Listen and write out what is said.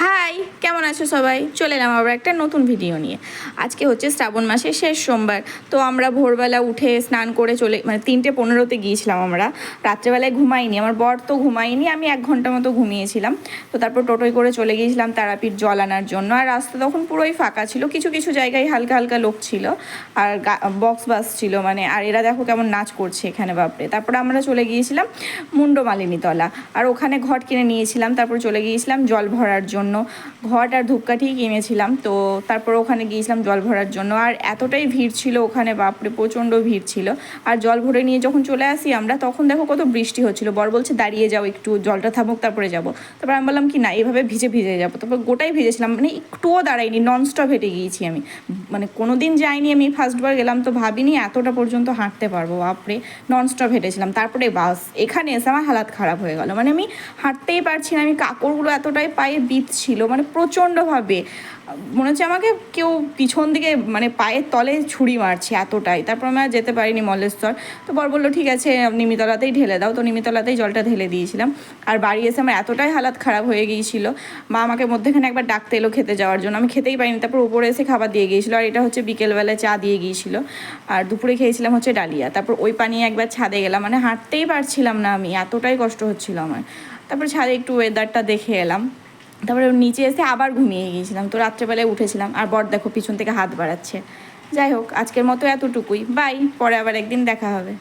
High, কেমন আছো সবাই? চলে এলাম আবার একটা নতুন ভিডিও নিয়ে। আজকে হচ্ছে শ্রাবণ মাসের শেষ সোমবার। তো আমরা ভোরবেলা উঠে স্নান করে মানে 3:15-তে গিয়েছিলাম আমরা। রাত্রেবেলায় ঘুমাইনি, আমার বর তো ঘুমাইনি, আমি 1 ঘন্টা মতো ঘুমিয়েছিলাম। তো তারপর টোটোয় করে চলে গিয়েছিলাম তারাপীঠ জল আনার জন্য। আর রাস্তা তখন পুরোই ফাঁকা ছিল, কিছু কিছু জায়গায় হালকা হালকা লোক ছিল আর বক্স বাস ছিল, মানে আর এরা দেখো কেমন নাচ করছে এখানে, বাপরে। তারপরে আমরা চলে গিয়েছিলাম মুন্ডমালিনীতলা, আর ওখানে ঘট কিনে নিয়েছিলাম। তারপর চলে গিয়েছিলাম জল ভরার জন্য, ঘট আর ধূপকাঠি কিনেছিলাম। তো তারপর ওখানে গিয়েছিলাম জল ভরার জন্য, আর এতটাই ভিড় ছিল ওখানে, বাপরে প্রচণ্ড ভিড় ছিল। আর জল ভরে নিয়ে যখন চলে আসি আমরা, তখন দেখো কত বৃষ্টি হচ্ছিল। বর বলছে দাঁড়িয়ে যাও একটু, জলটা থামুক তারপরে যাবো। তারপর আমি বললাম কি না, এভাবে ভিজে ভিজে যাবো। তারপর গোটাই ভিজেছিলাম, মানে একটুও দাঁড়াইনি, ননস্টপ হেঁটে গিয়েছি আমি। মানে কোনো দিন যাইনি, আমি ফার্স্টবার গেলাম, তো ভাবিনি এতটা পর্যন্ত হাঁটতে পারবো। বাপরে ননস্টপ হেঁটেছিলাম। তারপরে বাস এখানে এসে আমার হালাত খারাপ হয়ে গেল, মানে আমি হাঁটতেই পারছি না। আমি কাপড়গুলো এতটাই পায়ে বিঁধছিল, মানে প্রচণ্ডভাবে মনে হচ্ছে আমাকে কেউ পিছন দিকে মানে পায়ের তলে ছুরি মারছে এতটাই। তারপর আমি আর যেতে পারিনি মল্লেশ্বর। তো বর বললো ঠিক আছে নিমিতলাতেই ঢেলে দাও। তো নিমিতলাতেই জলটা ঢেলে দিয়েছিলাম। আর বাড়ি এসে আমার এতটাই হালাত খারাপ হয়ে গিয়েছিল, মা আমাকে মধ্যেখানে একবার ডাকতে এলো খেতে যাওয়ার জন্য, আমি খেতেই পারিনি। তারপর উপরে এসে খাবার দিয়ে গিয়েছিলো, আর এটা হচ্ছে বিকেলবেলায় চা দিয়ে গিয়েছিলো। আর দুপুরে খেয়েছিলাম হচ্ছে ডালিয়া। তারপর ওই পানি একবার ছাদে গেলাম, মানে হাঁটতেই পারছিলাম না আমি, এতটাই কষ্ট হচ্ছিল আমার। তারপর ছাদে একটু ওয়েদারটা দেখে এলাম। তারপরে নিচে এসে আবার ঘুমিয়ে গিয়েছিলাম। তো রাত্রেবেলায় উঠেছিলাম, আর বর দেখো পিছন থেকে হাত বাড়াচ্ছে। যাই হোক, আজকের মতো এতটুকুই, বাই, পরে আবার একদিন দেখা হবে।